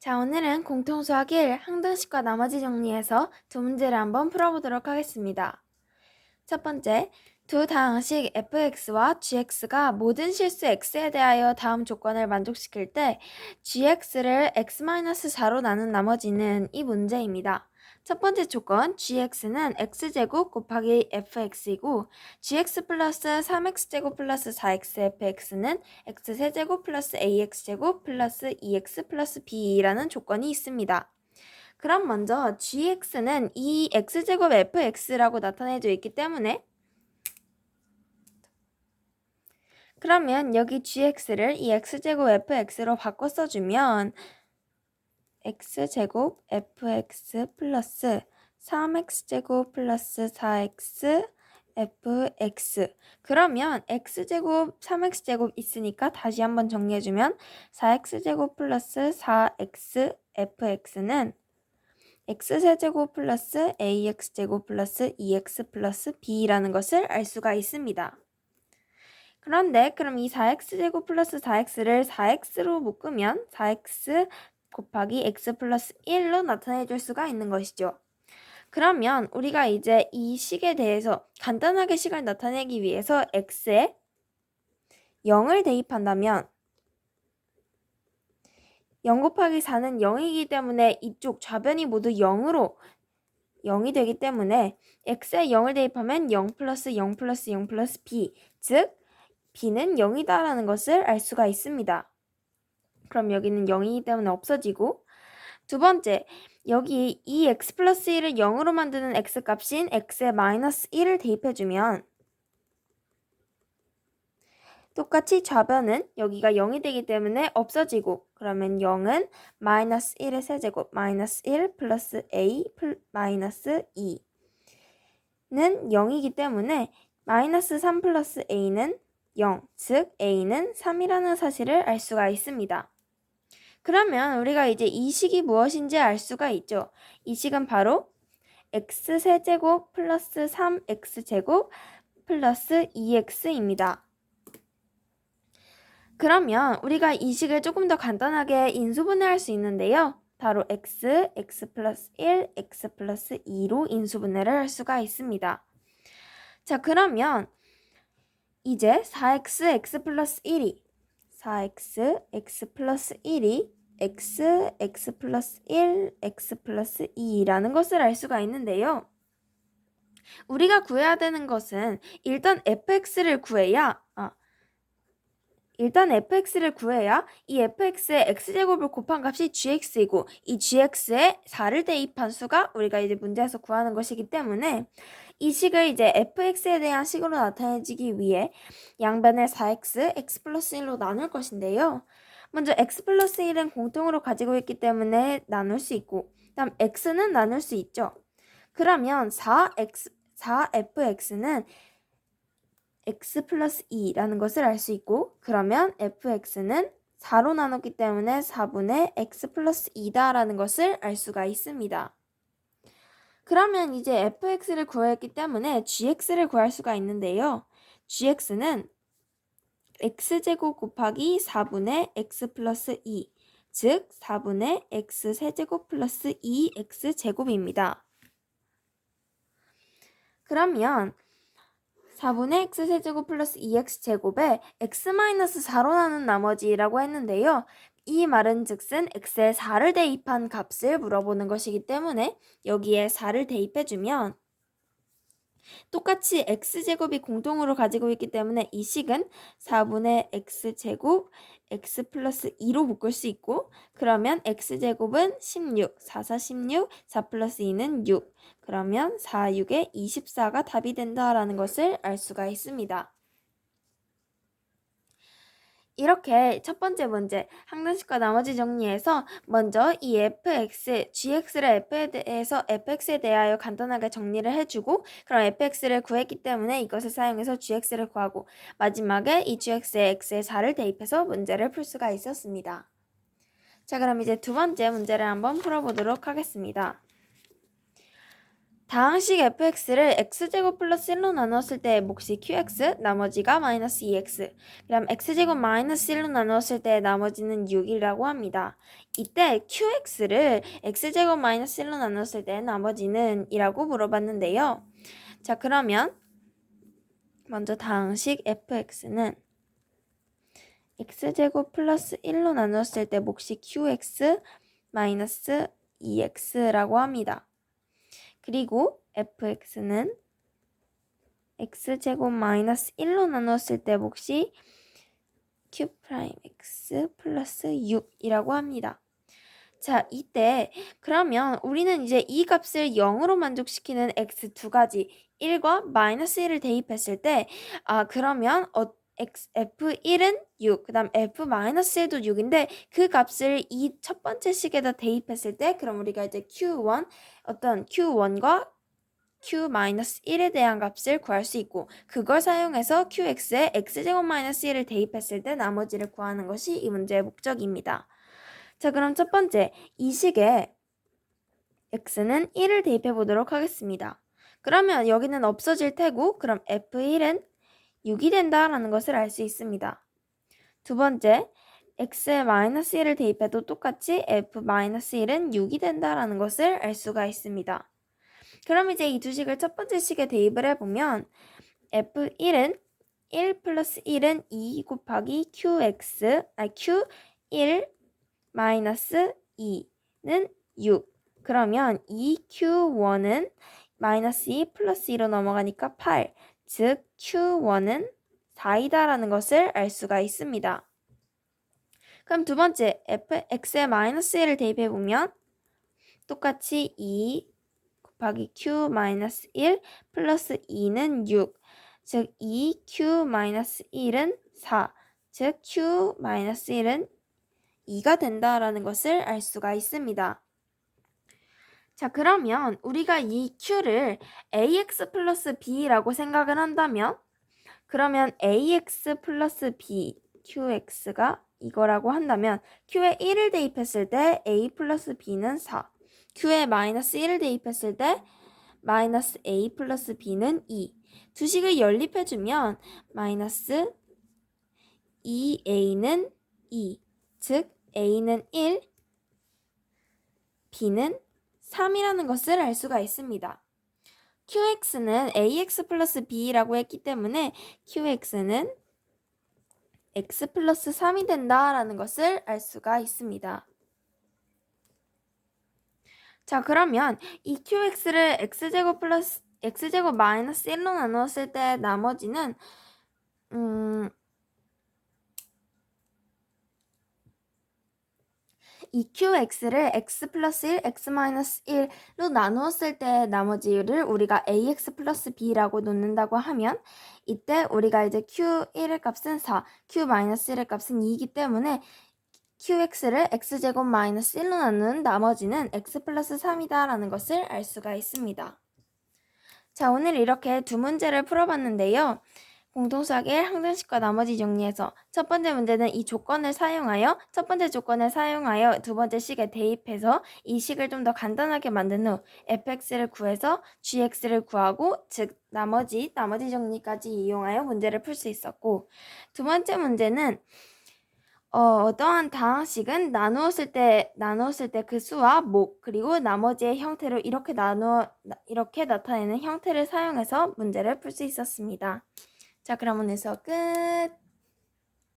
자, 오늘은 공통수학 1 항등식과 나머지 정리해서 두 문제를 한번 풀어보도록 하겠습니다. 첫 번째, 두 다항식 fx와 gx가 모든 실수 x에 대하여 다음 조건을 만족시킬 때 gx를 x-4로 나눈 나머지는 이 문제입니다. 첫 번째 조건, gx는 x제곱 곱하기 fx이고 gx 플러스 3x제곱 플러스 4x fx는 x세제곱 플러스 ax제곱 플러스 2x 플러스 b라는 조건이 있습니다. 그럼 먼저 gx는 이 x제곱 fx라고 나타내져 있기 때문에 그러면 여기 gx를 이 x제곱 fx로 바꿔 써주면 x제곱 fx 플러스 3x제곱 플러스 4x fx 그러면 x제곱 3x제곱 있으니까 다시 한번 정리해주면 4x제곱 플러스 4x fx는 x세제곱 플러스 ax제곱 플러스 2x 플러스 b라는 것을 알 수가 있습니다. 그런데 그럼 이 4x제곱 플러스 4x를 4x로 묶으면 4x 곱하기 x 플러스 1로 나타내 줄 수가 있는 것이죠. 그러면 우리가 이제 이 식에 대해서 간단하게 식을 나타내기 위해서 x에 0을 대입한다면 0 곱하기 4는 0이기 때문에 이쪽 좌변이 모두 0이 되기 때문에 x에 0을 대입하면 0 플러스 0 플러스 0 플러스 b, 즉 b는 0이다라는 것을 알 수가 있습니다. 그럼 여기는 0이기 때문에 없어지고, 두 번째, 여기 이 x 플러스 1을 0으로 만드는 x값인 x에 마이너스 1을 대입해주면 똑같이 좌변은 여기가 0이 되기 때문에 없어지고, 그러면 0은 마이너스 1의 세제곱 마이너스 1 플러스 a 마이너스 2는 0이기 때문에 마이너스 3 플러스 a는 0, 즉 a는 3이라는 사실을 알 수가 있습니다. 그러면 우리가 이제 이 식이 무엇인지 알 수가 있죠. 이 식은 바로 x세제곱 플러스 3x제곱 플러스 2x입니다. 그러면 우리가 이 식을 조금 더 간단하게 인수분해할 수 있는데요. 바로 x 플러스 1, x 플러스 2로 인수분해를 할 수가 있습니다. 자, 그러면 이제 4x 플러스 1이 4x 플러스 1이 x 플러스 1, x 플러스 2라는 것을 알 수가 있는데요. 우리가 구해야 되는 것은 일단 fx를 구해야 이 fx에 x제곱을 곱한 값이 gx이고 이 gx에 4를 대입한 수가 우리가 이제 문제에서 구하는 것이기 때문에 이 식을 이제 fx에 대한 식으로 나타내기 위해 양변을 4x, x 플러스 1로 나눌 것인데요. 먼저 x 플러스 1은 공통으로 가지고 있기 때문에 나눌 수 있고 다음 x는 나눌 수 있죠. 그러면 4fx는 x 플러스 2라는 것을 알 수 있고 그러면 fx는 4로 나눴기 때문에 4분의 x 플러스 2다라는 것을 알 수가 있습니다. 그러면 이제 fx를 구했기 때문에 gx를 구할 수가 있는데요. gx는 x제곱 곱하기 4분의 x 플러스 2, 즉 4분의 x세제곱 플러스 2x제곱입니다. 그러면 4분의 x세제곱 플러스 2x제곱에 x-4로 나눈 나머지라고 했는데요. 이 말은 즉슨 x에 4를 대입한 값을 물어보는 것이기 때문에 여기에 4를 대입해주면 똑같이 x제곱이 공통으로 가지고 있기 때문에 이 식은 4분의 x제곱 x 플러스 2로 묶을 수 있고 그러면 x제곱은 16, 4, 4, 16, 4 플러스 2는 6 그러면 4, 6에 24가 답이 된다라는 것을 알 수가 있습니다. 이렇게 첫 번째 문제 항등식과 나머지 정리해서 먼저 이 gx를 fx에 대하여 간단하게 정리를 해주고 그럼 fx를 구했기 때문에 이것을 사용해서 gx를 구하고 마지막에 이 gx에 x에 4를 대입해서 문제를 풀 수가 있었습니다. 자, 그럼 이제 두 번째 문제를 한번 풀어보도록 하겠습니다. 다항식 fx를 x제곱 플러스 1로 나누었을 때 몫이 qx, 나머지가 마이너스 2x. 그럼 x제곱 마이너스 1로 나누었을 때 나머지는 6이라고 합니다. 이때 qx를 x제곱 마이너스 1로 나누었을 때 나머지는 이라고 물어봤는데요. 자, 그러면 먼저 다항식 fx는 x제곱 플러스 1로 나누었을 때 몫이 qx 마이너스 2x라고 합니다. 그리고 fx는 x제곱 마이너스 1로 나누었을 때 몫이 q'x 플러스 6이라고 합니다. 자, 이때 그러면 우리는 이제 이 값을 0으로 만족시키는 x 두 가지 1과 마이너스 1을 대입했을 때 그러면 f1은 6, 그 다음 f-1도 6인데 그 값을 이 첫 번째 식에다 대입했을 때 그럼 우리가 이제 q1과 q-1에 대한 값을 구할 수 있고 그걸 사용해서 qx에 x제곱 마이너스 1을 대입했을 때 나머지를 구하는 것이 이 문제의 목적입니다. 자, 그럼 첫 번째 이 식에 x는 1을 대입해 보도록 하겠습니다. 그러면 여기는 없어질 테고 그럼 f1은 6이 된다라는 것을 알 수 있습니다. 두 번째, x에 마이너스 1을 대입해도 똑같이 f-1은 6이 된다라는 것을 알 수가 있습니다. 그럼 이제 이 두 식을 첫 번째 식에 대입을 해보면 f1은 1 플러스 1은 2 곱하기 q1 마이너스 2는 6. 그러면 2q1은 마이너스 2 플러스 2로 넘어가니까 8. 즉 q1은 4이다라는 것을 알 수가 있습니다. 그럼 두 번째 x에 마이너스 1을 대입해보면 똑같이 2 곱하기 q-1 플러스 2는 6. 즉 2q-1은 4. 즉 q-1은 2가 된다라는 것을 알 수가 있습니다. 자, 그러면 우리가 이 q를 ax 플러스 b라고 생각을 한다면 그러면 ax 플러스 b, qx가 이거라고 한다면 q에 1을 대입했을 때 a 플러스 b는 4, q에 마이너스 1을 대입했을 때 마이너스 a 플러스 b는 2. 두 식을 연립해주면 마이너스 2a는 2, 즉 a는 1, b는 3이라는 것을 알 수가 있습니다. qx는 ax 플러스 b라고 했기 때문에 qx는 x 플러스 3이 된다라는 것을 알 수가 있습니다. 자, 그러면 이 qx를 x제곱 마이너스 1로 나누었을 때 나머지는 이 qx를 x 플러스 1, x 마이너스 1로 나누었을 때 나머지를 우리가 ax 플러스 b라고 놓는다고 하면 이때 우리가 이제 q1의 값은 4, q 마이너스 1의 값은 2이기 때문에 qx를 x제곱 마이너스 1로 나누는 나머지는 x 플러스 3이다 라는 것을 알 수가 있습니다. 자, 오늘 이렇게 두 문제를 풀어봤는데요. 공동수학의 항등식과 나머지 정리해서 첫 번째 문제는 이 조건을 사용하여 첫 번째 조건을 사용하여 두 번째 식에 대입해서 이 식을 좀 더 간단하게 만든 후 fx를 구해서 gx를 구하고 즉 나머지 정리까지 이용하여 문제를 풀 수 있었고 두 번째 문제는 어떠한 다항식은 나누었을 때 그 수와 목 그리고 나머지의 형태로 이렇게 나타내는 형태를 사용해서 문제를 풀 수 있었습니다. 자, 그럼 오늘 수업 끝.